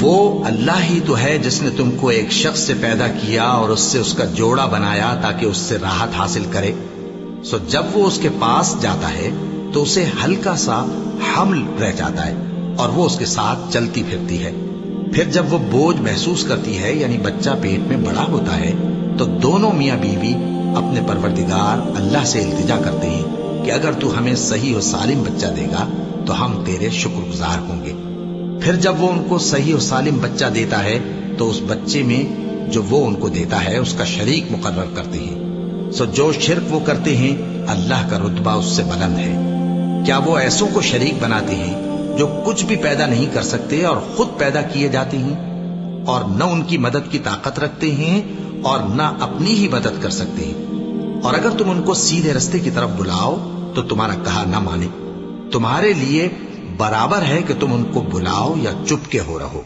وہ اللہ ہی تو ہے جس نے تم کو ایک شخص سے پیدا کیا اور اس سے اس کا جوڑا بنایا تاکہ اس سے راحت حاصل کرے. سو جب وہ اس کے پاس جاتا ہے تو اسے ہلکا سا حمل رہ جاتا ہے اور وہ اس کے ساتھ چلتی پھرتی ہے. پھر جب وہ بوجھ محسوس کرتی ہے یعنی بچہ پیٹ میں بڑا ہوتا ہے تو دونوں میاں بیوی اپنے پروردگار اللہ سے التجا کرتے ہیں کہ اگر تو ہمیں صحیح و سالم بچہ دے گا تو ہم تیرے شکر گزار ہوں گے. پھر جب وہ ان کو صحیح و سالم بچہ دیتا ہے تو اس بچے میں جو وہ ان کو دیتا ہے اس کا شریک مقرر کرتے ہیں. سو جو شرک وہ کرتے ہیں اللہ کا رتبہ اس سے بلند ہے. کیا وہ ایسوں کو شریک بناتے ہیں جو کچھ بھی پیدا نہیں کر سکتے اور خود پیدا کیے جاتے ہیں اور نہ ان کی مدد کی طاقت رکھتے ہیں اور نہ اپنی ہی مدد کر سکتے ہیں؟ اور اگر تم ان کو سیدھے رستے کی طرف بلاؤ تو تمہارا کہا نہ مانے. تمہارے لیے برابر ہے کہ تم ان کو بلاؤ یا چپ کے ہو رہو.